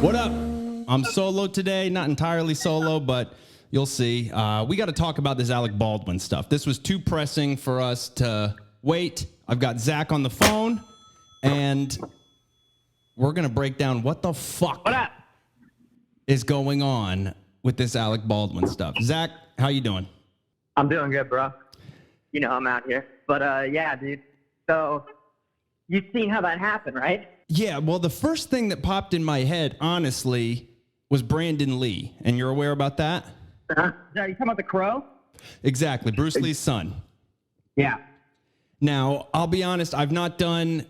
What up? I'm solo today, not entirely solo, but you'll see. We got to talk about this Alec Baldwin stuff. This was too pressing for us to wait. I've got Zach on the phone, and we're going to break down what the fuck is going on with this Alec Baldwin stuff. Zach, how you doing? I'm doing good, bro. You know I'm out here. But, yeah, dude. So, you've seen how that happened, right? Yeah, well, the first thing that popped in my head, honestly, was Brandon Lee. And you're aware about that? Are you talking about the Crow? Exactly, Bruce Lee's son. Yeah. Now, I'll be honest, I've done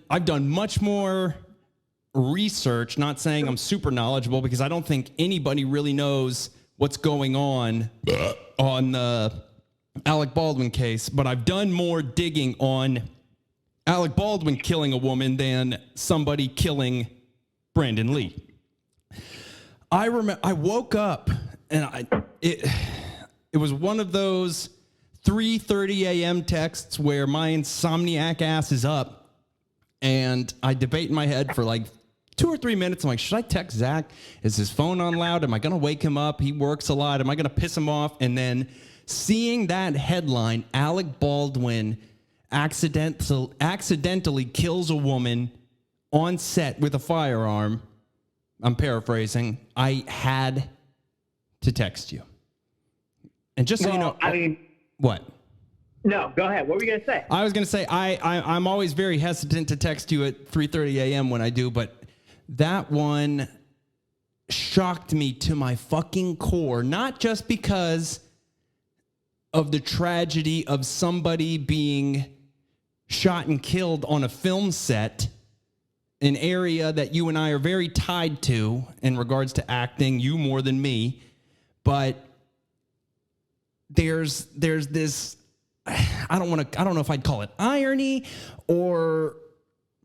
much more research, not saying I'm super knowledgeable, because I don't think anybody really knows what's going on the Alec Baldwin case, but I've done more digging on Alec Baldwin killing a woman than somebody killing Brandon Lee. I remember I woke up and it was one of those 3:30 a.m. texts where my insomniac ass is up, and I debate in my head for like 2 or 3 minutes. I'm like, should I text Zach? Is his phone on loud? Am I going to wake him up? He works a lot. Am I going to piss him off? And then seeing that headline, Alec Baldwin accidentally kills a woman on set with a firearm, I'm paraphrasing, I had to text you. And just so you know... I mean... What? No, go ahead. What were you going to say? I was going to say, I'm always very hesitant to text you at 3:30 a.m. when I do, but that one shocked me to my fucking core, not just because of the tragedy of somebody being shot and killed on a film set, an area that you and I are very tied to in regards to acting, you more than me, but there's this, I don't know if I'd call it irony or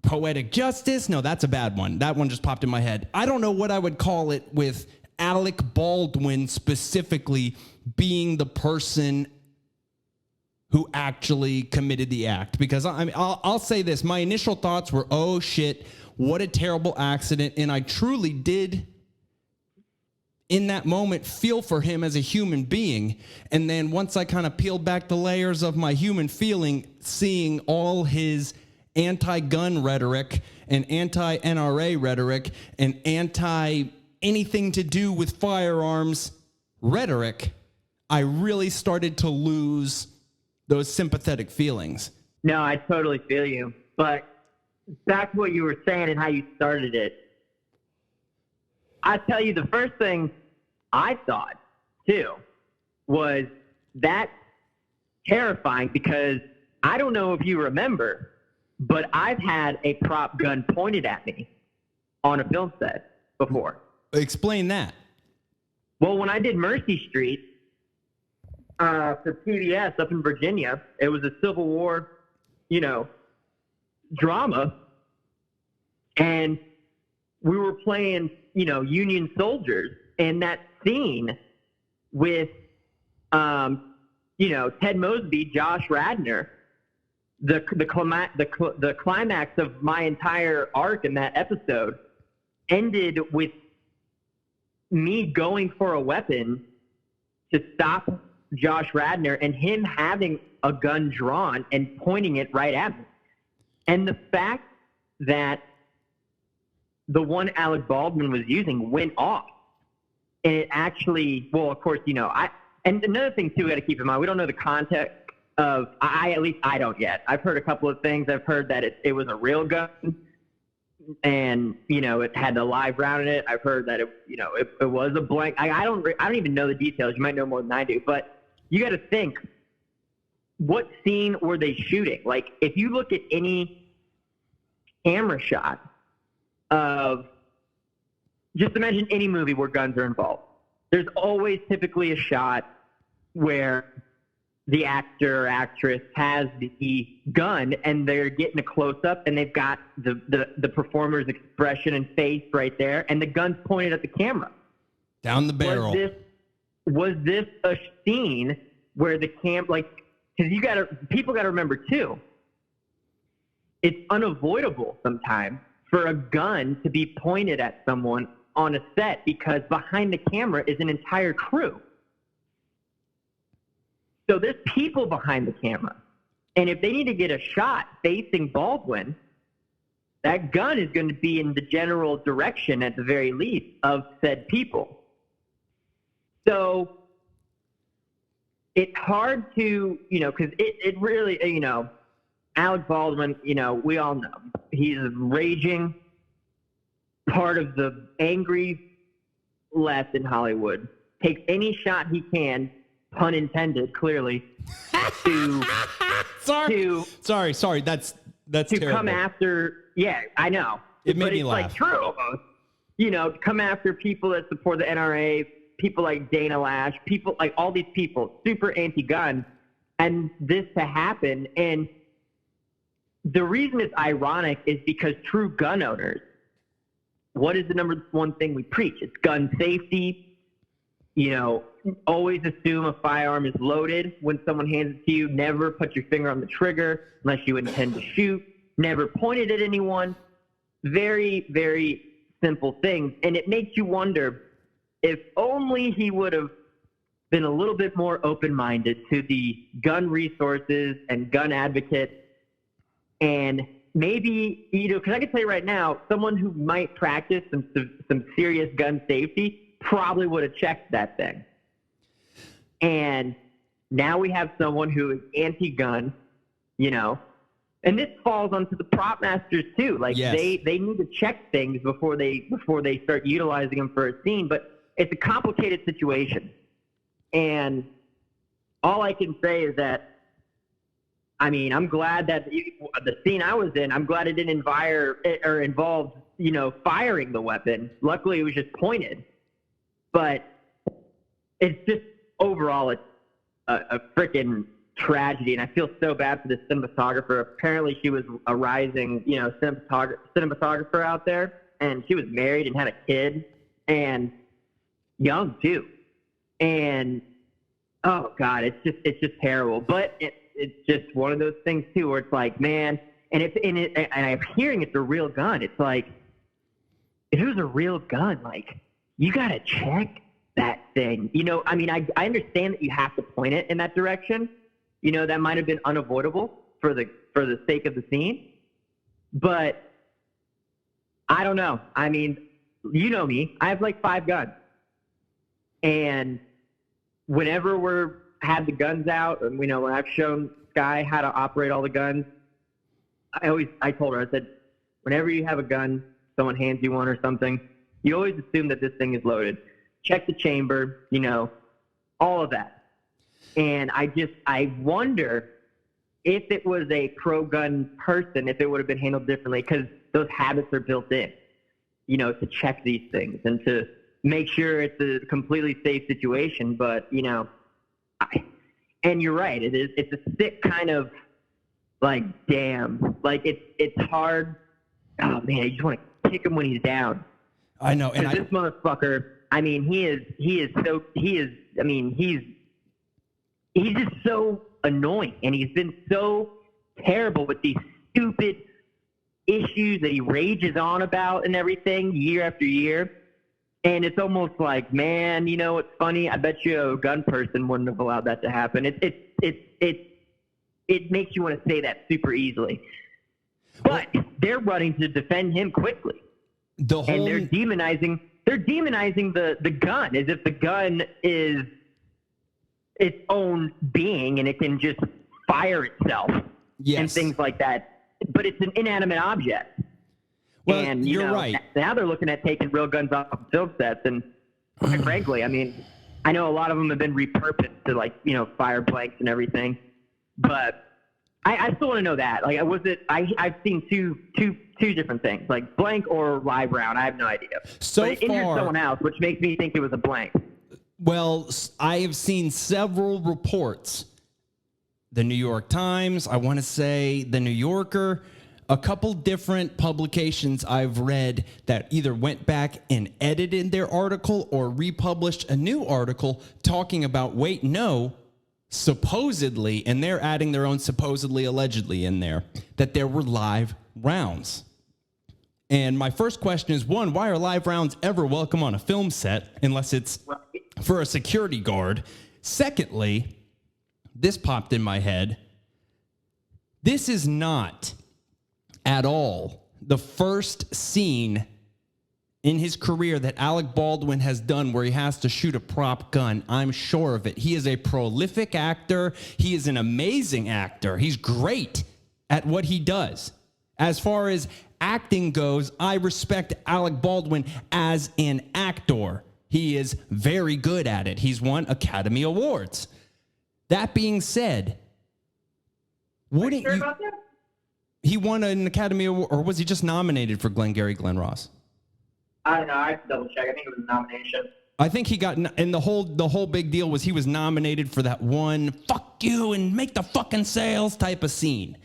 poetic justice. No, that's a bad one. That one just popped in my head. I don't know what I would call it with Alec Baldwin specifically being the person who actually committed the act. Because I'll say this. My initial thoughts were, oh, shit, what a terrible accident. And I truly did, in that moment, feel for him as a human being. And then once I kind of peeled back the layers of my human feeling, seeing all his anti-gun rhetoric and anti-NRA rhetoric and anti-anything to do with firearms rhetoric, I really started to lose those sympathetic feelings. No, I totally feel you. But back to what you were saying and how you started it. I tell you, the first thing I thought, too, was that terrifying, because I don't know if you remember, but I've had a prop gun pointed at me on a film set before. Explain that. Well, when I did Mercy Street, for PBS up in Virginia, it was a Civil War, drama. And we were playing, Union soldiers. And that scene with, Ted Mosby, Josh Radnor, the climax of my entire arc in that episode ended with me going for a weapon to stop Josh Radnor and him having a gun drawn and pointing it right at me. And the fact that the one Alec Baldwin was using went off, and it actually, well, of course, and another thing too, we got to keep in mind, we don't know the context of, at least I don't yet. I've heard a couple of things. I've heard that it was a real gun, and it had a live round in it. I've heard that it was a blank. I don't even know the details. You might know more than I do, but you got to think, what scene were they shooting? Like, if you look at any camera shot of, just imagine any movie where guns are involved. There's always typically a shot where the actor or actress has the gun and they're getting a close-up and they've got the performer's expression and face right there, and the gun's pointed at the camera. Down the barrel. Was this a scene where the because people got to remember too, it's unavoidable sometimes for a gun to be pointed at someone on a set because behind the camera is an entire crew. So there's people behind the camera. And if they need to get a shot facing Baldwin, that gun is going to be in the general direction, at the very least, of said people. So it's hard to, because it really, Alec Baldwin, we all know. He's a raging part of the angry left in Hollywood. Takes any shot he can, pun intended, clearly, to sorry. That's to terrible. come after. Yeah, I know. It made me laugh. Like true almost. Come after people that support the NRA, people like Dana Lash, people like all these people, super anti-gun, and this to happen. And the reason it's ironic is because true gun owners, what is the number one thing we preach? It's gun safety. Always assume a firearm is loaded when someone hands it to you. Never put your finger on the trigger unless you intend to shoot. Never point it at anyone. Very, very simple things. And it makes you wonder if only he would have been a little bit more open-minded to the gun resources and gun advocates. And maybe, because I can tell you right now, someone who might practice some serious gun safety probably would have checked that thing. And now we have someone who is anti-gun, and this falls onto the prop masters too. Like yes. they need to check things before they start utilizing them for a scene. But it's a complicated situation. And all I can say is that, I'm glad that the scene I was in, I'm glad it didn't involve, firing the weapon. Luckily, it was just pointed. But it's just overall, it's a freaking tragedy. And I feel so bad for this cinematographer. Apparently, she was a rising, cinematographer out there. And she was married and had a kid. And young, too. And, oh, God, it's just terrible. But it's just one of those things, too, where it's like, man, and I'm hearing it's a real gun. It's like, if it was a real gun, like, you got to check that thing. I understand that you have to point it in that direction. That might have been unavoidable for the sake of the scene. But I don't know. You know me. I have like 5 guns. And whenever had the guns out, and when I've shown Sky how to operate all the guns, I told her, I said, whenever you have a gun, someone hands you one or something, you always assume that this thing is loaded. Check the chamber, all of that. And I wonder if it was a pro-gun person, if it would have been handled differently, because those habits are built in, to check these things and to make sure it's a completely safe situation. But, and you're right, it's a sick kind of, like, damn. Like, it's hard. Oh, man, you just want to kick him when he's down. I know. And this motherfucker, he's just so annoying, and he's been so terrible with these stupid issues that he rages on about and everything year after year. And it's almost like, man, what's funny? I bet you a gun person wouldn't have allowed that to happen. It makes you want to say that super easily. But they're running to defend him quickly. And they're demonizing the gun as if the gun is its own being and it can just fire itself and things like that. But it's an inanimate object. Well, and you're right. Now they're looking at taking real guns off of film sets, and quite frankly, I know a lot of them have been repurposed to fire blanks and everything. But I still want to know that. Like, I've seen two different things, like blank or live round. I have no idea. But it injured someone else, which makes me think it was a blank. Well, I have seen several reports. The New York Times, I want to say the New Yorker, a couple different publications I've read that either went back and edited their article or republished a new article talking about, supposedly, and they're adding their own supposedly, allegedly in there, that there were live rounds. And my first question is, one, why are live rounds ever welcome on a film set unless it's for a security guard? Secondly, this popped in my head. This is not at all the first scene in his career that Alec Baldwin has done where he has to shoot a prop gun. I'm sure of it. He is a prolific actor. He is an amazing actor. He's great at what he does. As far as acting goes, I respect Alec Baldwin as an actor. He is very good at it. He's won Academy Awards. That being said, wouldn't you? About that? He won an Academy Award, or was he just nominated for Glengarry Glen Ross? I don't know. I have to double check. I think it was a nomination. I think he got, and the whole big deal was he was nominated for that one "fuck you and make the fucking sales" type of scene.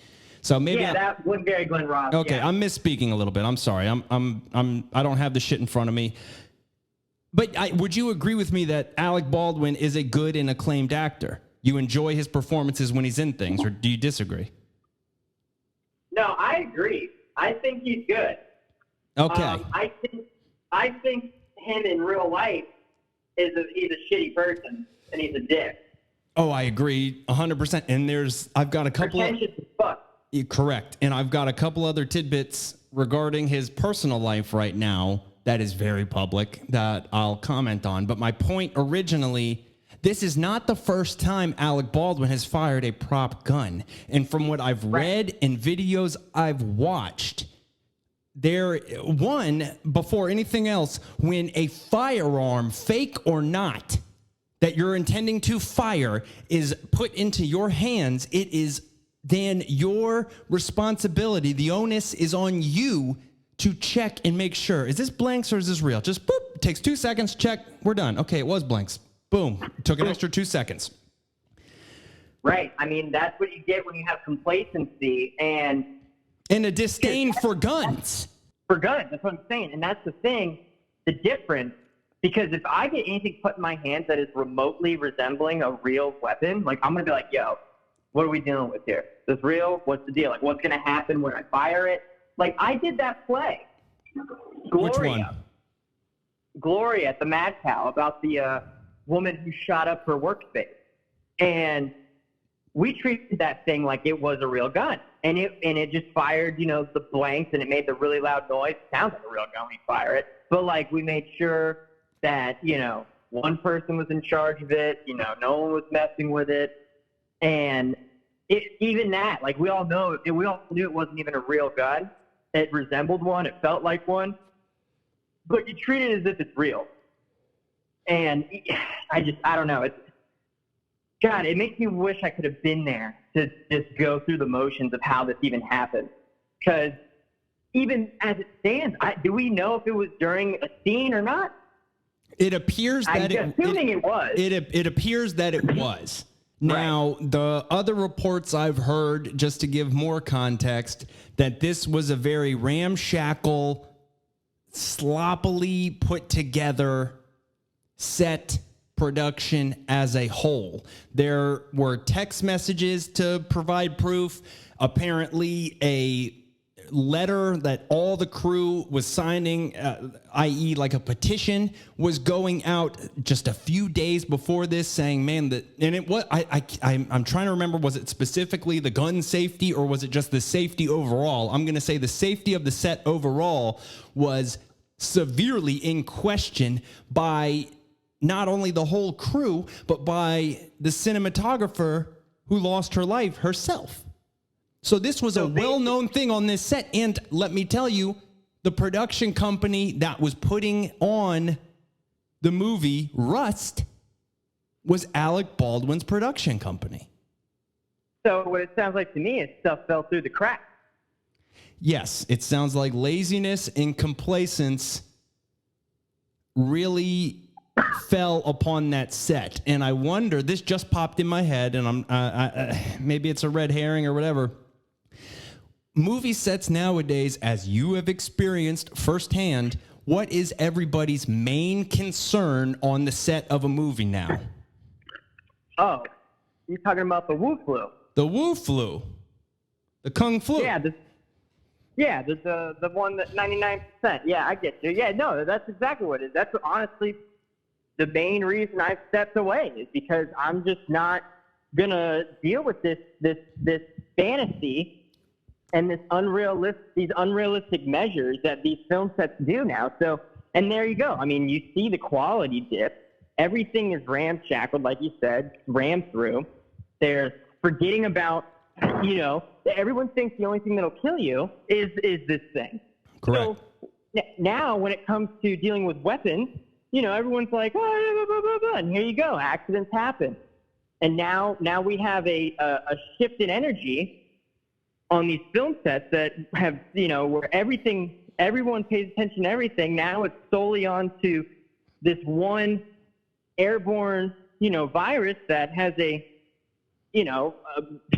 So maybe that Glengarry Glen Ross. Okay, yeah. I'm misspeaking a little bit. I'm sorry. I don't have the shit in front of me. But would you agree with me that Alec Baldwin is a good and acclaimed actor? You enjoy his performances when he's in things, or do you disagree? No, I agree. I think he's good. Okay. I think him in real life he's a shitty person and he's a dick. Oh, I agree 100%. And I've got a couple Pretentious as fuck. Correct. And I've got a couple other tidbits regarding his personal life right now that is very public that I'll comment on. But my point originally, this is not the first time Alec Baldwin has fired a prop gun. And from what I've read and videos I've watched, before anything else, when a firearm, fake or not, that you're intending to fire is put into your hands, it is then your responsibility. The onus is on you to check and make sure, is this blanks or is this real? Just boop, it takes 2 seconds, check, we're done. Okay, it was blanks. Boom, it took an extra 2 seconds. Right. I mean, that's what you get when you have complacency and a disdain for guns. For guns, that's what I'm saying. And that's the thing, the difference. Because if I get anything put in my hands that is remotely resembling a real weapon, like I'm going to be like, yo, what are we dealing with here? Is this real? What's the deal? Like, what's going to happen when I fire it? Like, I did that play. Which one? Gloria at the Mad Cow about the woman who shot up her workspace. And we treated that thing like it was a real gun. And it just fired, the blanks, and it made the really loud noise. Sounds like a real gun when you fire it. But, like, we made sure that, one person was in charge of it. No one was messing with it. And even that, like, we all knew it wasn't even a real gun. It resembled one. It felt like one. But you treat it as if it's real. And I don't know. God, it makes me wish I could have been there to just go through the motions of how this even happened. Because even as it stands, do we know if it was during a scene or not? It appears that assuming it was. It appears that it was. Now, the other reports I've heard, just to give more context, that this was a very ramshackle, sloppily put together set production as a whole. There were text messages to provide proof. Apparently, a letter that all the crew was signing, i.e. like a petition, was going out just a few days before this saying, man, and it was, I'm trying to remember, was it specifically the gun safety or was it just the safety overall? I'm going to say the safety of the set overall was severely in question by not only the whole crew, but by the cinematographer who lost her life herself. So this was a well-known thing on this set. And let me tell you, the production company that was putting on the movie Rust was Alec Baldwin's production company. So what it sounds like to me is stuff fell through the cracks. Yes, it sounds like laziness and complacence really fell upon that set. And I wonder, this just popped in my head, and maybe it's a red herring or whatever. Movie sets nowadays, as you have experienced firsthand, what is everybody's main concern on the set of a movie now? Oh, you're talking about the Wu flu. The Wu flu. The Kung flu. Yeah, Yeah, the one that 99%. Yeah, I get you. Yeah, no, that's exactly what it is. That's honestly the main reason I've stepped away, is because I'm just not gonna deal with this fantasy and these unrealistic measures that these film sets do now. So, and there you go. I mean, you see the quality dip. Everything is ramshackled, like you said, rammed through. They're forgetting about, everyone thinks the only thing that'll kill you is this thing. Correct. So now when it comes to dealing with weapons, everyone's like, oh, blah, blah, blah, blah. And here you go. Accidents happen. And now we have a shift in energy on these film sets that have, where everyone pays attention to everything. Now it's solely on to this one airborne, virus that has a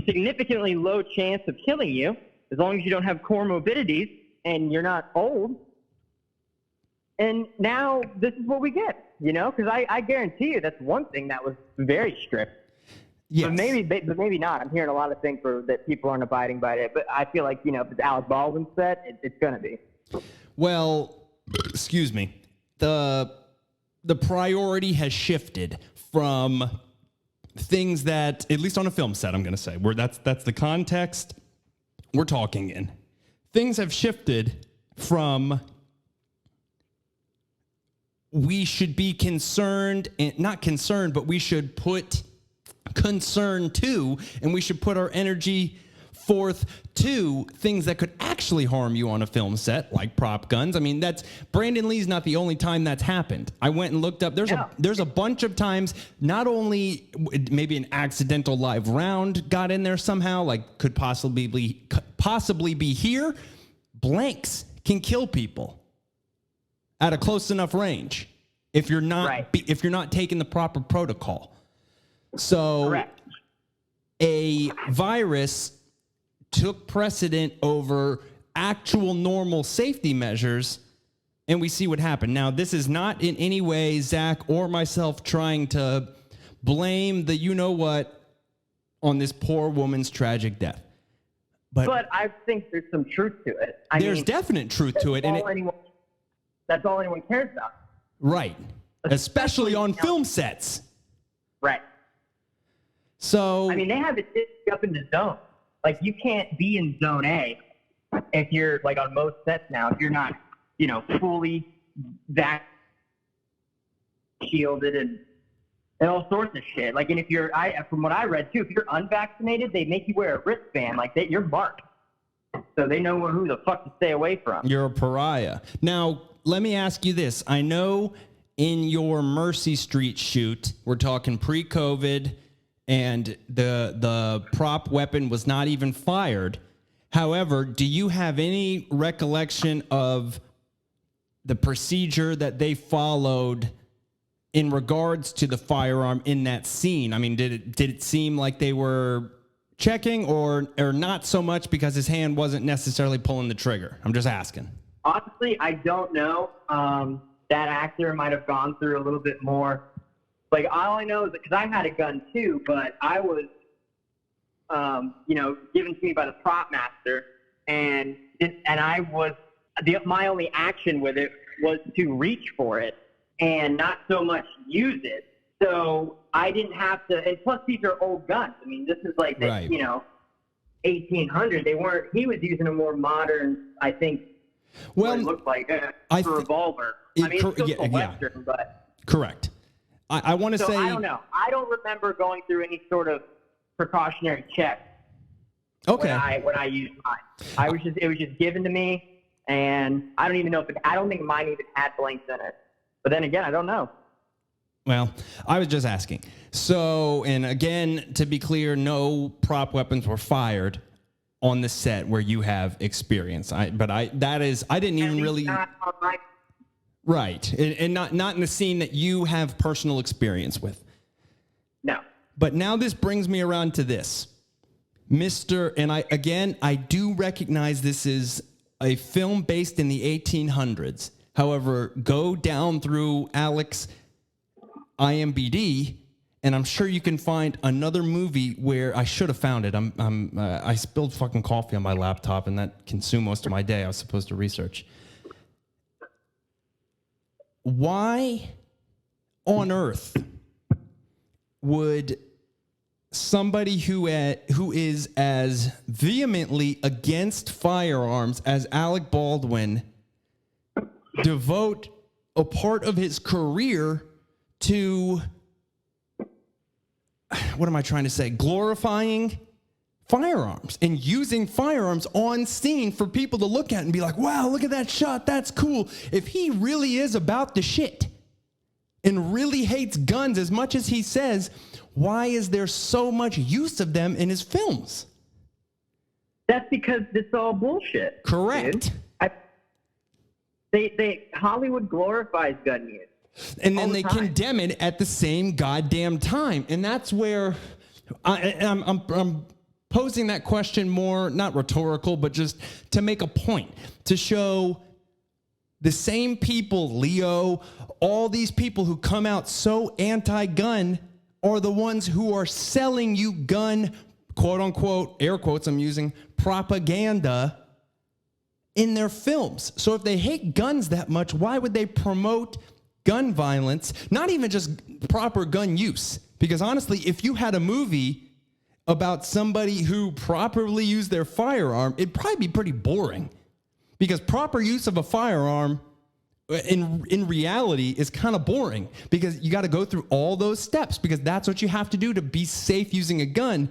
significantly low chance of killing you, as long as you don't have comorbidities and you're not old. And now this is what we get, because I guarantee you that's one thing that was very strict. Yes. But maybe not. I'm hearing a lot of things that people aren't abiding by it. But I feel like, if it's Alec Baldwin set, it's going to be. Well, excuse me. The priority has shifted from things that, at least on a film set, I'm going to say, where that's the context we're talking in. Things have shifted from we should be concerned, and not concerned, but we should put concern to, and we should put our energy forth to things that could actually harm you on a film set, like prop guns. I mean, Brandon Lee's not the only time that's happened. I went and looked up. There's a bunch of times, not only maybe an accidental live round got in there somehow, like could possibly be here. Blanks can kill people at a close enough range if you're not if you're not taking the proper protocol. So Correct. A virus took precedent over actual normal safety measures, and we see what happened. Now, this is not in any way Zach or myself trying to blame the you-know-what on this poor woman's tragic death. But I think there's some truth to it. There's definite truth to it. That's all anyone cares about. Right. Especially on film sets. Right. So they have it up in the zone. Like, you can't be in zone A if you're, like, on most sets now, if you're not, fully shielded and all sorts of shit. Like, and if you're, from what I read too, if you're unvaccinated, they make you wear a wristband. Like, you're marked. So they know who the fuck to stay away from. You're a pariah. Now, let me ask you this. I know in your Mercy Street shoot, we're talking pre-COVID, and the prop weapon was not even fired. However, do you have any recollection of the procedure that they followed in regards to the firearm in that scene? I mean, did it seem like they were checking or not so much because his hand wasn't necessarily pulling the trigger? I'm just asking. Honestly, I don't know. That actor might have gone through a little bit more. Like, all I know is that, because I had a gun too, but I was, given to me by the prop master, and I was, my only action with it was to reach for it and not so much use it. So I didn't have to, and plus these are old guns. I mean, this is like, right. 1800. He was using a more modern, I think, what it looked like a revolver. It's still a Western, but. Correct. I want to say. I don't know. I don't remember going through any sort of precautionary check. Okay. When I used mine, it was just given to me, and I don't even know I don't think mine even had blanks in it. But then again, I don't know. Well, I was just asking. So, and again, to be clear, no prop weapons were fired on the set where you have experience. I didn't even really. Right, and not in the scene that you have personal experience with. No. But now this brings me around to this, Mr. And I do recognize this is a film based in the 1800s. However, go down through Alec's IMDb, and I'm sure you can find another movie where I should have found it. I spilled fucking coffee on my laptop, and that consumed most of my day. I was supposed to research. Why on earth would somebody who is as vehemently against firearms as Alec Baldwin devote a part of his career to, what am I trying to say, glorifying firearms and using firearms on scene for people to look at and be like, wow, look at that shot, that's cool. If he really is about the shit and really hates guns as much as he says, why is there so much use of them in his films? That's because it's all bullshit. Correct. Hollywood glorifies gun use. And then they condemn it at the same goddamn time. And that's where I'm posing that question more, not rhetorical, but just to make a point, to show the same people, Leo, all these people who come out so anti-gun are the ones who are selling you gun, quote unquote, air quotes I'm using, propaganda in their films. So if they hate guns that much, why would they promote gun violence? Not even just proper gun use. Because honestly, if you had a movie about somebody who properly used their firearm, it'd probably be pretty boring. Because proper use of a firearm in reality is kind of boring, because you got to go through all those steps, because that's what you have to do to be safe using a gun.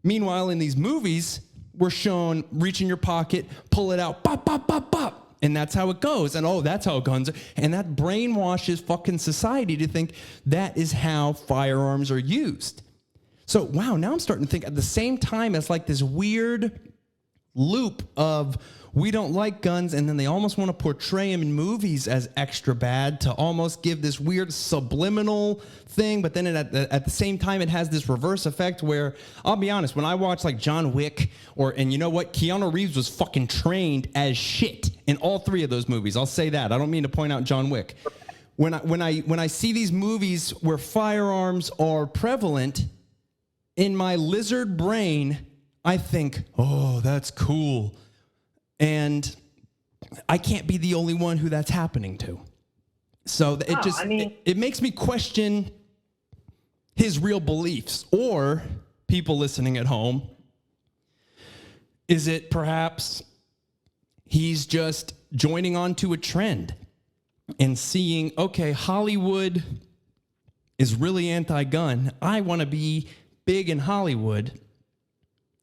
Meanwhile, in these movies, we're shown reach in your pocket, pull it out, pop, pop, pop, pop. And that's how it goes. And oh, that's how guns are. And that brainwashes fucking society to think that is how firearms are used. So, wow, now I'm starting to think at the same time as like this weird loop of we don't like guns, and then they almost want to portray them in movies as extra bad to almost give this weird subliminal thing, but then at the same time it has this reverse effect where, I'll be honest, when I watch like John Wick, and you know what, Keanu Reeves was fucking trained as shit in all three of those movies. I'll say that. I don't mean to point out John Wick. When I see these movies where firearms are prevalent, in my lizard brain, I think, oh, that's cool. And I can't be the only one who that's happening to. So it makes me question his real beliefs. Or people listening at home, is it perhaps he's just joining onto a trend and seeing, okay, Hollywood is really anti-gun. I want to be big in Hollywood.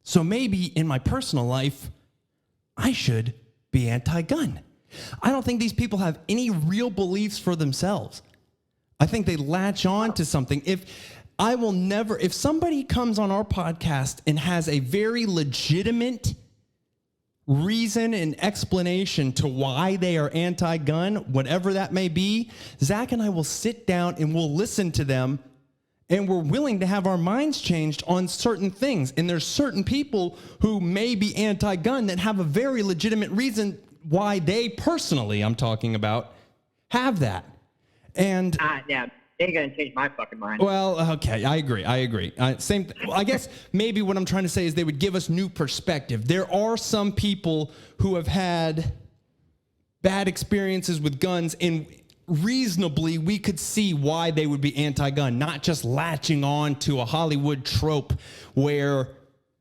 So maybe in my personal life, I should be anti-gun. I don't think these people have any real beliefs for themselves. I think they latch on to something. If somebody comes on our podcast and has a very legitimate reason and explanation to why they are anti-gun, whatever that may be, Zach and I will sit down and we'll listen to them. And we're willing to have our minds changed on certain things. And there's certain people who may be anti-gun that have a very legitimate reason why they personally, I'm talking about, have that. And yeah, ain't gonna change my fucking mind. Well, okay, I agree. I guess maybe what I'm trying to say is they would give us new perspective. There are some people who have had bad experiences with guns, and reasonably we could see why they would be anti-gun, not just latching on to a Hollywood trope where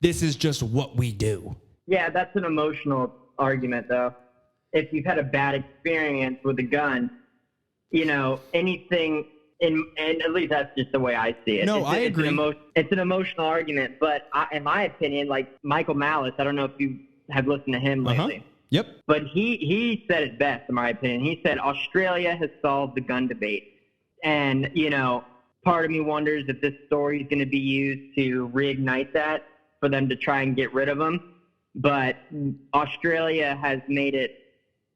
this is just what we do. Yeah, that's an emotional argument, though. If you've had a bad experience with a gun, anything, and at least that's just the way I see it. I agree. It's an emotional argument, but in my opinion, like Michael Malice, I don't know if you have listened to him lately. Yep. But he said it best, in my opinion. He said Australia has solved the gun debate. And, part of me wonders if this story is going to be used to reignite that for them to try and get rid of them. But Australia has made it,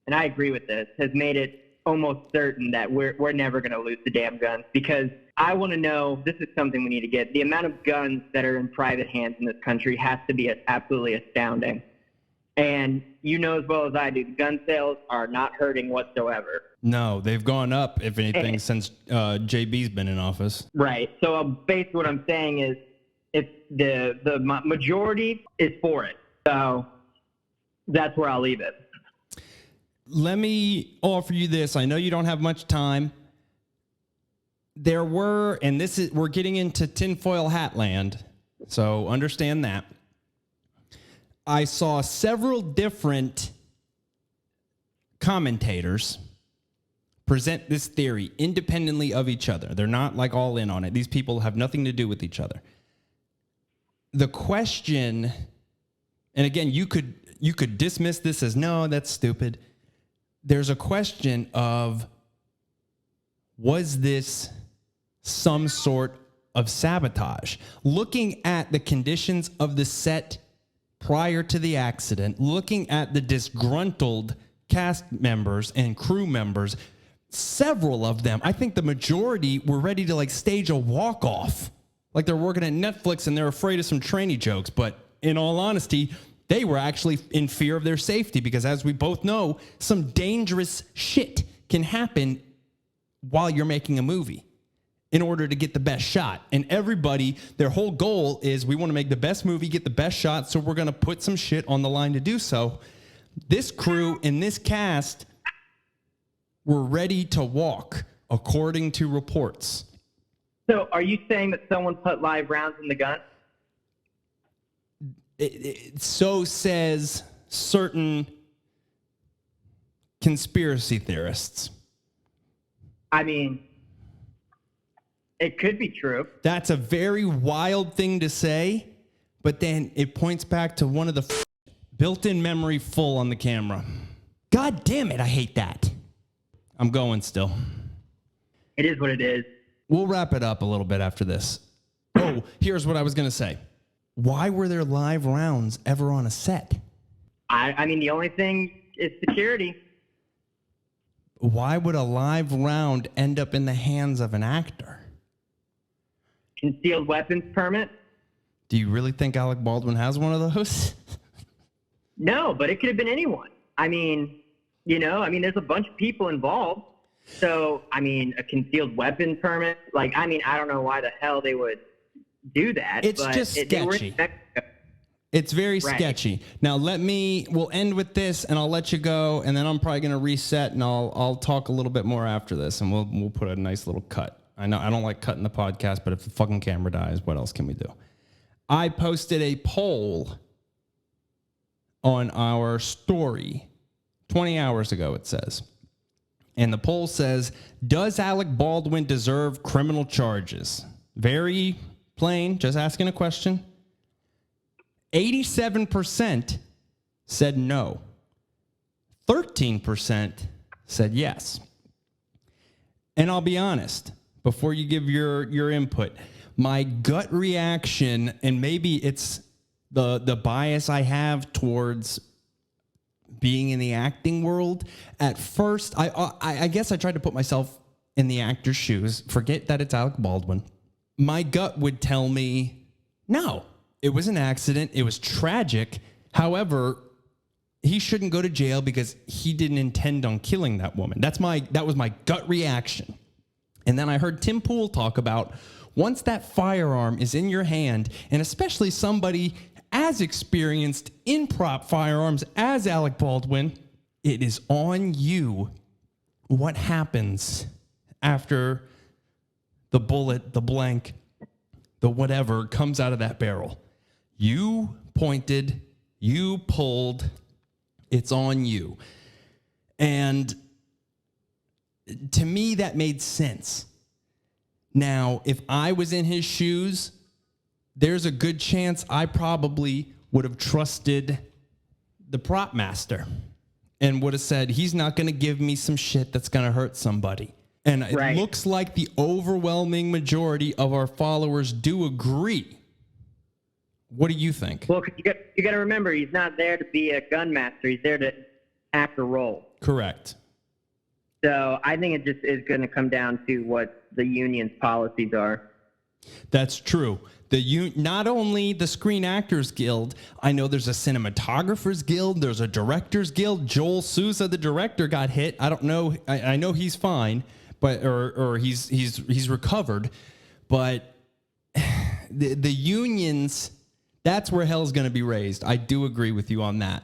and I agree with this, has made it almost certain that we're never going to lose the damn guns. Because I want to know, this is something we need to get, the amount of guns that are in private hands in this country has to be absolutely astounding. And you know as well as I do, gun sales are not hurting whatsoever. No, they've gone up, if anything, since JB's been in office. Right. So basically what I'm saying is if the majority is for it. So that's where I'll leave it. Let me offer you this. I know you don't have much time. There were, and we're getting into tinfoil hat land, so understand that. I saw several different commentators present this theory independently of each other. They're not like all in on it. These people have nothing to do with each other. The question, and again, you could dismiss this as, no, that's stupid. There's a question of, was this some sort of sabotage? Looking at the conditions of the set prior to the accident, looking at the disgruntled cast members and crew members, several of them, I think the majority were ready to like stage a walk-off. Like they're working at Netflix and they're afraid of some trainee jokes. But in all honesty, they were actually in fear of their safety because, as we both know, some dangerous shit can happen while you're making a movie in order to get the best shot. And everybody, their whole goal is, we want to make the best movie, get the best shot, so we're going to put some shit on the line to do so. This crew and this cast were ready to walk, according to reports. So are you saying that someone put live rounds in the gun? So says certain conspiracy theorists. I mean, it could be true. That's a very wild thing to say, but then it points back to one of the built-in memory full on the camera. God damn it, I hate that. I'm going still. It is what it is. We'll wrap it up a little bit after this. Oh, here's what I was going to say. Why were there live rounds ever on a set? I mean, the only thing is security. Why would a live round end up in the hands of an actor? Concealed weapons permit? Do you really think Alec Baldwin has one of those? No, but it could have been anyone. I mean, there's a bunch of people involved. So, I mean, a concealed weapon permit, I don't know why the hell they would do that. It's just sketchy. It's very sketchy. Now, we'll end with this, and I'll let you go, and then I'm probably going to reset, and I'll talk a little bit more after this, and we'll put a nice little cut. I know I don't like cutting the podcast, but if the fucking camera dies, what else can we do? I posted a poll on our story 20 hours ago, it says. And the poll says, does Alec Baldwin deserve criminal charges? Very plain, just asking a question. 87% said no. 13% said yes. And I'll be honest, before you give your input, my gut reaction, and maybe it's the bias I have towards being in the acting world, at first, I guess I tried to put myself in the actor's shoes. Forget that it's Alec Baldwin. My gut would tell me, no, it was an accident. It was tragic. However, he shouldn't go to jail because he didn't intend on killing that woman. That was my gut reaction. And then I heard Tim Pool talk about, once that firearm is in your hand, and especially somebody as experienced in prop firearms as Alec Baldwin, it is on you what happens after the bullet, the blank, the whatever comes out of that barrel. You pointed, you pulled, it's on you. And to me, that made sense. Now, if I was in his shoes, there's a good chance I probably would have trusted the prop master and would have said, he's not going to give me some shit that's going to hurt somebody. And it looks like the overwhelming majority of our followers do agree. What do you think? Well, you got to remember, he's not there to be a gun master. He's there to act a role. Correct. So I think it just is going to come down to what the union's policies are. That's true. Not only the Screen Actors Guild, I know there's a Cinematographers Guild, there's a Directors Guild. Joel Sousa, the director, got hit. I don't know. I know he's fine, but or he's recovered. But the unions, that's where hell's going to be raised. I do agree with you on that.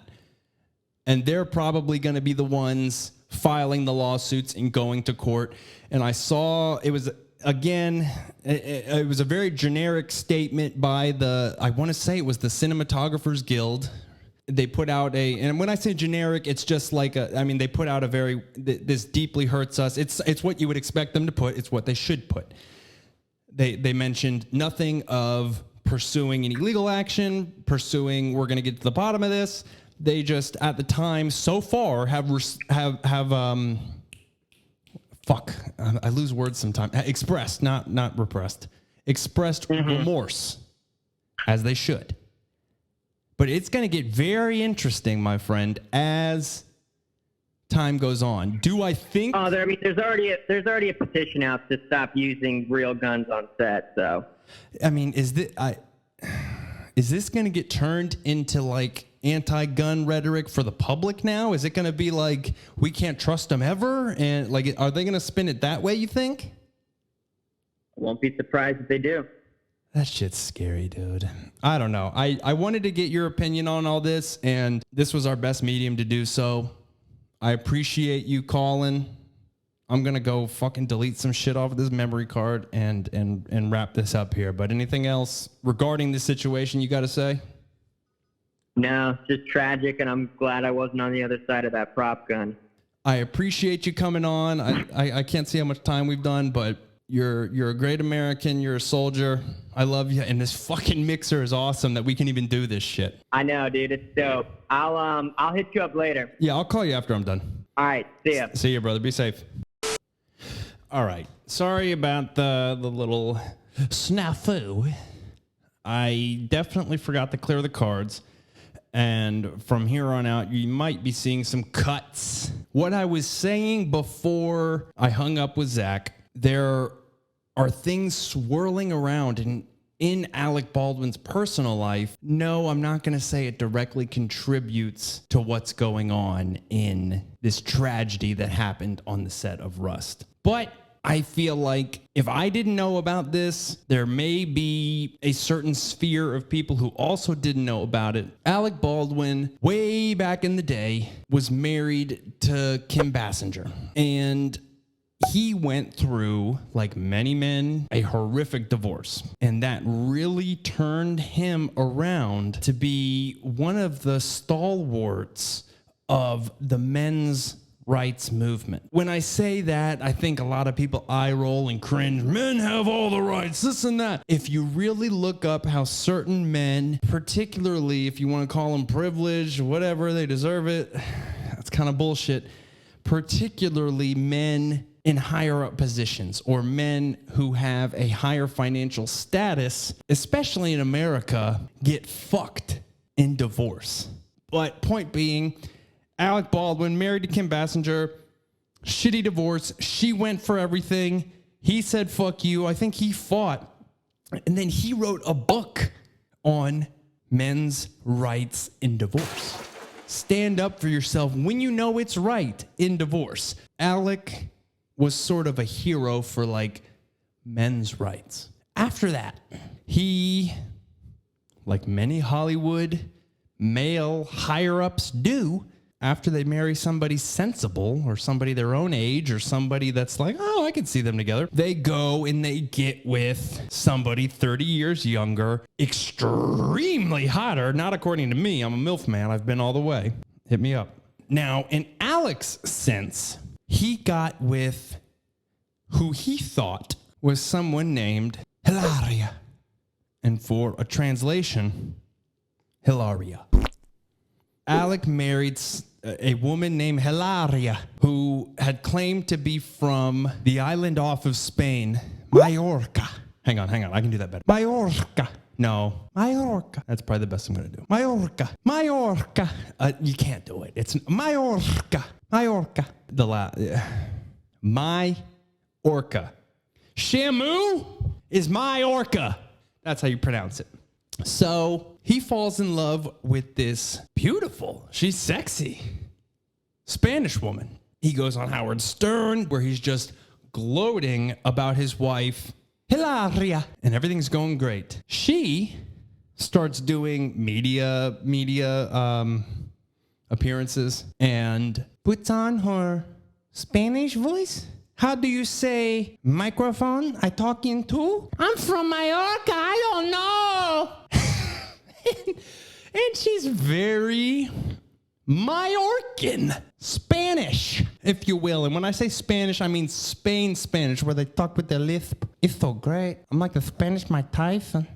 And they're probably going to be the ones filing the lawsuits and going to court. And I saw it was, again, it was a very generic statement by I want to say it was the Cinematographers Guild. They put out and when I say generic, it's just like they put out this deeply hurts us. It's what you would expect them to put. It's what they should put. They mentioned nothing of pursuing any legal action, we're going to get to the bottom of this. They just, at the time, so far, have I lose words sometimes. Expressed, not repressed. Expressed remorse, as they should. But it's going to get very interesting, my friend, as time goes on. Do I think? Oh, there's already a petition out to stop using real guns on set. So, I mean, is this going to get turned into like anti-gun rhetoric for the public now? Is it going to be like we can't trust them ever? And like, are they going to spin it that way? You think? I won't be surprised if they do. That shit's scary, dude. I don't know. I wanted to get your opinion on all this, and this was our best medium to do so. I appreciate you calling. I'm going to go fucking delete some shit off of this memory card and wrap this up here. But anything else regarding this situation you got to say? No, it's just tragic, and I'm glad I wasn't on the other side of that prop gun. I appreciate you coming on. I can't see how much time we've done, but you're a great American. You're a soldier. I love you. And this fucking mixer is awesome that we can even do this shit. I know, dude. It's dope. I'll hit you up later. Yeah, I'll call you after I'm done. All right. See ya. See ya, brother. Be safe. All right. Sorry about the little snafu. I definitely forgot to clear the cards. And from here on out, you might be seeing some cuts. What I was saying before I hung up with Zach, there are things swirling around in Alec Baldwin's personal life. No, I'm not going to say it directly contributes to what's going on in this tragedy that happened on the set of Rust. But I feel like if I didn't know about this, there may be a certain sphere of people who also didn't know about it. Alec Baldwin, way back in the day, was married to Kim Basinger. And he went through, like many men, a horrific divorce. And that really turned him around to be one of the stalwarts of the men's rights movement. When I say that, I think a lot of people eye roll and cringe. Men have all the rights, this and that. If you really look up how certain men, particularly if you want to call them privileged, whatever, they deserve it. That's kind of bullshit. Particularly men in higher up positions or men who have a higher financial status, especially in America, get fucked in divorce. But point being, Alec Baldwin married to Kim Basinger, shitty divorce. She went for everything. He said, fuck you. I think he fought. And then he wrote a book on men's rights in divorce. Stand up for yourself when you know it's right in divorce. Alec was sort of a hero for like men's rights. After that, he, like many Hollywood male higher-ups do, after they marry somebody sensible or somebody their own age or somebody that's like, oh, I can see them together, they go and they get with somebody 30 years younger, extremely hotter. Not according to me. I'm a MILF man. I've been all the way. Hit me up. Now, in Alec's sense, he got with who he thought was someone named Hilaria. And for a translation, Hilaria. Alec married a woman named Hilaria who had claimed to be from the island off of Spain, Mallorca. Hang on. I can do that better. Mallorca. No. Mallorca. That's probably the best I'm going to do. Mallorca. You can't do it. It's Mallorca. Mallorca. Shamu is Majorca. That's how you pronounce it. So he falls in love with this beautiful, she's sexy, Spanish woman. He goes on Howard Stern where he's just gloating about his wife, Hilaria, and everything's going great. She starts doing media appearances and puts on her Spanish voice. How do you say microphone? I talk into? I'm from Mallorca. I don't know. and she's very Mallorcan Spanish, if you will. And when I say Spanish, I mean Spain Spanish, where they talk with their lisp. It's so great. I'm like the Spanish Mike Tyson.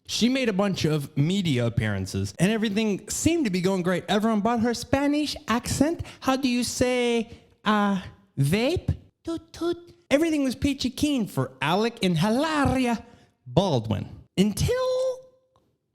She made a bunch of media appearances, and everything seemed to be going great. Everyone bought her Spanish accent. How do you say vape? Toot toot. Everything was peachy keen for Alec and Hilaria Baldwin until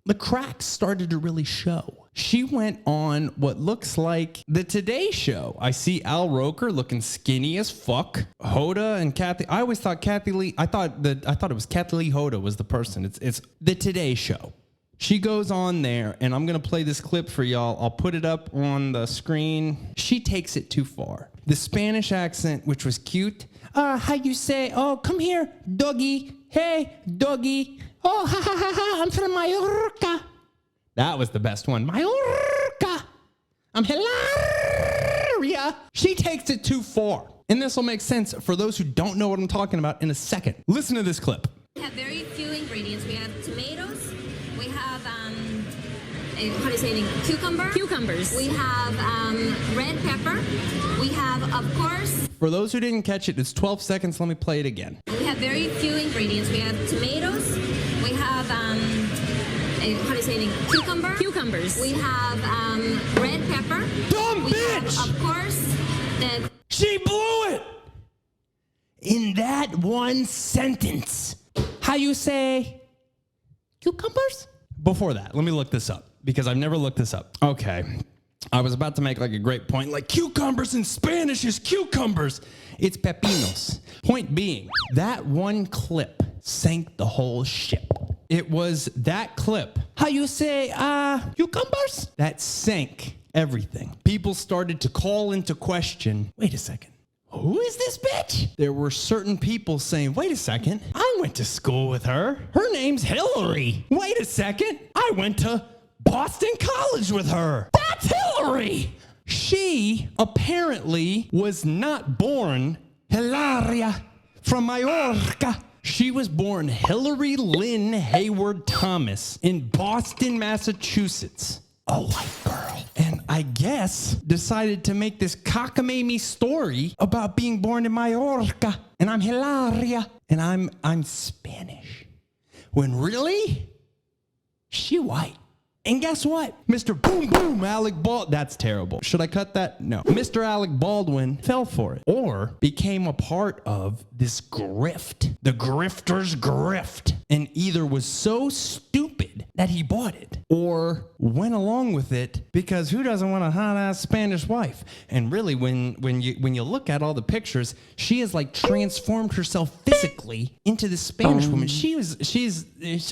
the cracks started to really show. She went on what looks like the Today Show. I see Al Roker looking skinny as fuck. Hoda and Kathy. I always thought Kathy Lee. I thought it was Kathy Lee Hoda was the person. It's the Today Show. She goes on there, and I'm gonna play this clip for y'all. I'll put it up on the screen. She takes it too far. The Spanish accent, which was cute. How you say? Oh, come here, doggy. Hey, doggy. Oh, ha ha ha ha. I'm from Mallorca. That was the best one. Mallorca. I'm Hilaria. She takes it too far. And this will make sense for those who don't know what I'm talking about in a second. Listen to this clip. We have very few ingredients. We have tomatoes. We have, how do you say it? Cucumbers. We have red pepper. We have, of course... For those who didn't catch it, it's 12 seconds. Let me play it again. We have very few ingredients. We have tomatoes. We have... how do you say it? Cucumbers. We have red pepper. Dumb we bitch! Have, of course, the... She blew it! In that one sentence. How you say cucumbers? Before that, let me look this up because I've never looked this up. Okay. I was about to make like a great point, like cucumbers in Spanish is cucumbers. It's pepinos. Point being, that one clip sank the whole ship. It was that clip. How you say, cucumbers? That sank everything. People started to call into question, wait a second, who is this bitch? There were certain people saying, wait a second, I went to school with her. Her name's Hillary. Wait a second, I went to Boston College with her. That's Hillary. She apparently was not born Hilaria from Mallorca. She was born Hillary Lynn Hayward Thomas in Boston, Massachusetts. A white girl. And I guess decided to make this cockamamie story about being born in Mallorca. And I'm Hilaria. And I'm Spanish. When really, she white. And guess what? Mr. Boom Boom Alec Baldwin. That's terrible. Should I cut that? No. Mr. Alec Baldwin fell for it or became a part of this grift. The grifter's grift. And either was so stupid that he bought it or went along with it because who doesn't want a hot-ass Spanish wife? And really, when you look at all the pictures, she has like transformed herself physically into this Spanish woman.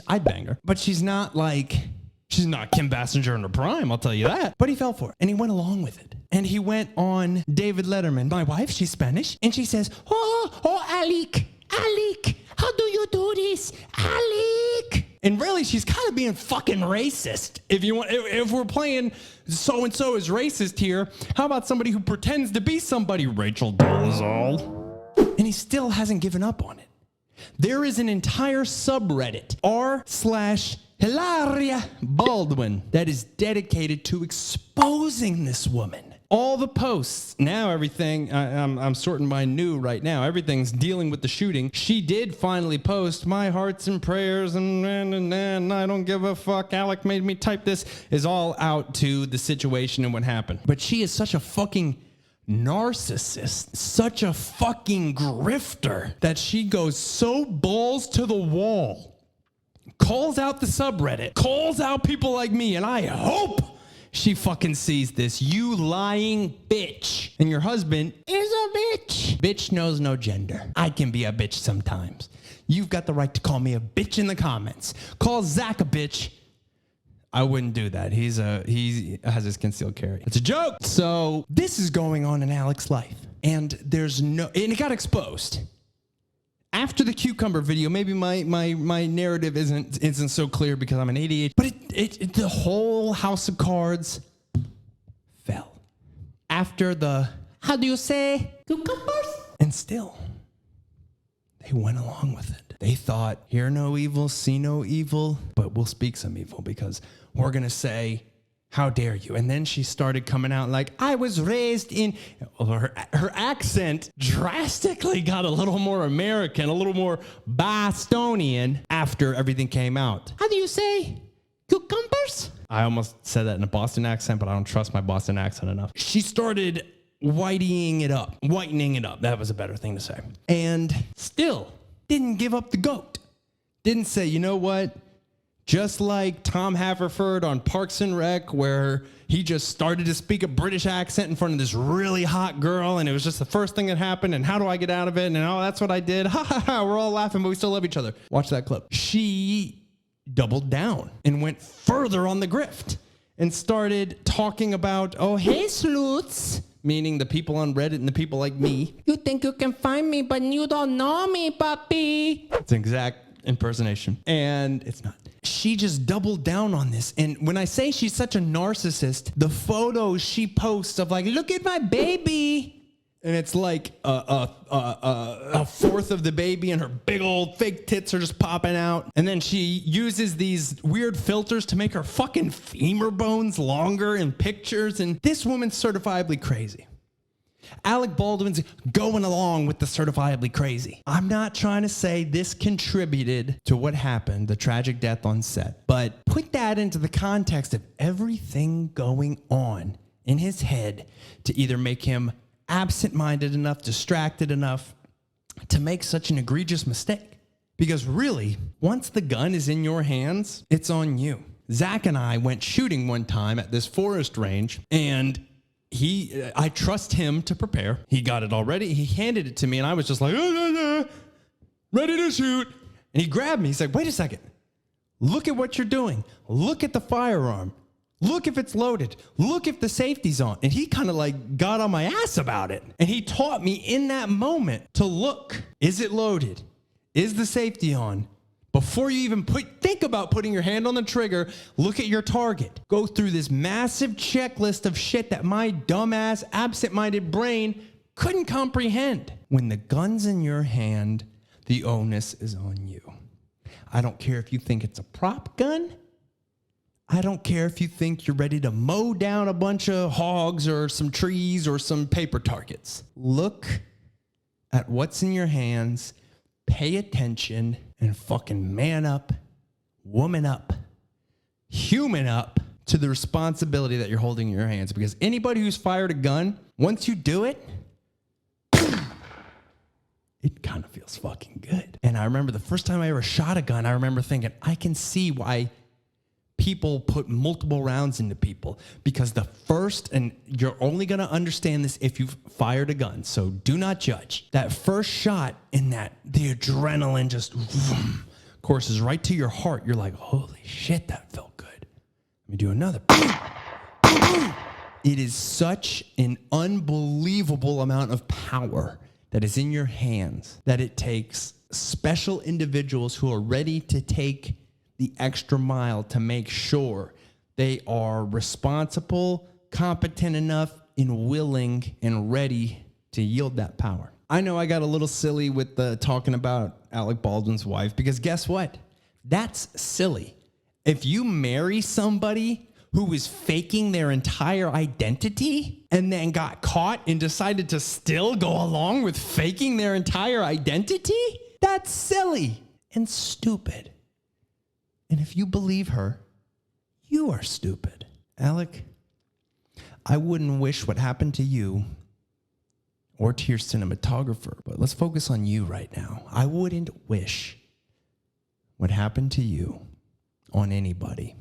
I'd bang her, but she's not like... She's not Kim Basinger in her prime, I'll tell you that. But he fell for it, and he went along with it. And he went on David Letterman. My wife, she's Spanish, and she says, oh, Alec, how do you do this, Alec? And really, she's kind of being fucking racist. If we're playing so-and-so is racist here, how about somebody who pretends to be somebody? Rachel Dolezal. And he still hasn't given up on it. There is an entire subreddit, r/Hilaria Baldwin, that is dedicated to exposing this woman. All the posts, now everything, I'm sorting my new right now, everything's dealing with the shooting. She did finally post, my hearts and prayers and I don't give a fuck, Alec made me type this, is all out to the situation and what happened. But she is such a fucking narcissist, such a fucking grifter, that she goes so balls to the wall, calls out the subreddit, calls out people like me, and I hope she fucking sees this. You lying bitch. And your husband is a bitch. Bitch knows no gender. I can be a bitch sometimes. You've got the right to call me a bitch in the comments. Call Zach a bitch. I wouldn't do that. He has his concealed carry. It's a joke. So this is going on in Alec's life. And and it got exposed. After the cucumber video, maybe my narrative isn't so clear because I'm an ADHD, but the whole house of cards fell. After the, how do you say, cucumbers? And still, they went along with it. They thought, hear no evil, see no evil, but we'll speak some evil because we're going to say, how dare you? And then she started coming out like, I was raised in, her accent drastically got a little more American, a little more Bostonian after everything came out. How do you say cucumbers? I almost said that in a Boston accent, but I don't trust my Boston accent enough. She started whitening it up. That was a better thing to say. And still didn't give up the goat. Didn't say, you know what? Just like Tom Haverford on Parks and Rec, where he just started to speak a British accent in front of this really hot girl, and it was just the first thing that happened, and how do I get out of it? And oh, that's what I did. Ha ha ha, we're all laughing, but we still love each other. Watch that clip. She doubled down and went further on the grift and started talking about, oh, hey, sleuths. Meaning the people on Reddit and the people like me. You think you can find me, but you don't know me, puppy. It's an exact impersonation. And it's not. She just doubled down on this. And when I say she's such a narcissist, the she posts of like, look at my baby. And it's like a fourth of the baby and her big old fake tits are just popping out. And then she uses these weird filters to make her fucking femur bones longer in pictures. And this woman's certifiably crazy. Alec Baldwin's going along with the certifiably crazy. I'm not trying to say this contributed to what happened, the tragic death on set, but put that into the context of everything going on in his head to either make him absent-minded enough, distracted enough to make such an egregious mistake. Because really, once the gun is in your hands, it's on you. Zach and I went shooting one time at this forest range, and I trust him to prepare. He got it already. He handed it to me, and I was just like, ready to shoot. And he grabbed me. He's like, wait a second. Look at what you're doing. Look at the firearm. Look if it's loaded. Look if the safety's on. And he kind of like got on my ass about it. And he taught me in that moment to look. Is it loaded? Is the safety on? Before you even think about putting your hand on the trigger, look at your target. Go through this massive checklist of shit that my dumbass, absent-minded brain couldn't comprehend. When the gun's in your hand, the onus is on you. I don't care if you think it's a prop gun. I don't care if you think you're ready to mow down a bunch of hogs or some trees or some paper targets. Look at what's in your hands, pay attention, and fucking man up, woman up, human up to the responsibility that you're holding in your hands. Because anybody who's fired a gun, once you do it, it kind of feels fucking good. And I remember the first time I ever shot a gun, I remember thinking, I can see why people put multiple rounds into people, because the first, and you're only going to understand this if you've fired a gun, so do not judge. That first shot in that, the adrenaline just courses right to your heart. You're like, holy shit, that felt good. Let me do another. It is such an unbelievable amount of power that is in your hands that it takes special individuals who are ready to take the extra mile to make sure they are responsible, competent enough, and willing and ready to yield that power. I know I got a little silly with the talking about Alec Baldwin's wife, because guess what? That's silly. If you marry somebody who is faking their entire identity and then got caught and decided to still go along with faking their entire identity, that's silly and stupid. And if you believe her, you are stupid. Alec, I wouldn't wish what happened to you or to your cinematographer, but let's focus on you right now. I wouldn't wish what happened to you on anybody.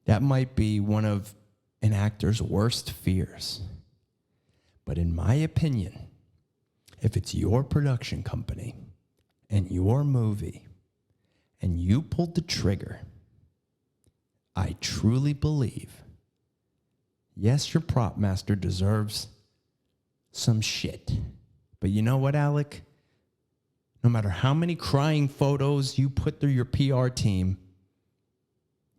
That might be one of an actor's worst fears. But in my opinion, if it's your production company and your movie and you pulled the trigger, I truly believe, yes, your prop master deserves some shit. But you know what, Alec? No matter how many crying photos you put through your PR team,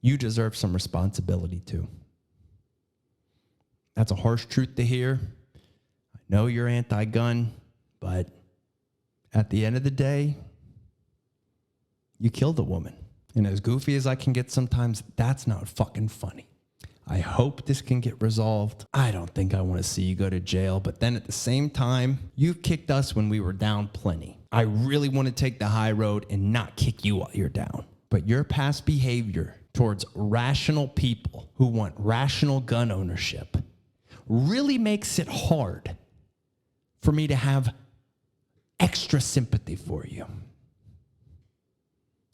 you deserve some responsibility too. That's a harsh truth to hear. I know you're anti-gun, but at the end of the day, you killed a woman. And as goofy as I can get sometimes, that's not fucking funny. I hope this can get resolved. I don't think I want to see you go to jail, but then at the same time, you kicked us when we were down plenty. I really want to take the high road and not kick you while you're down. But your past behavior towards rational people who want rational gun ownership really makes it hard for me to have extra sympathy for you.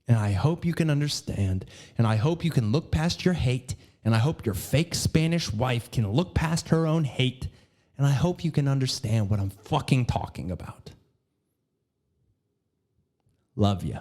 And I hope you can understand, and I hope you can look past your hate, and I hope your fake Spanish wife can look past her own hate, and I hope you can understand what I'm fucking talking about. Love ya.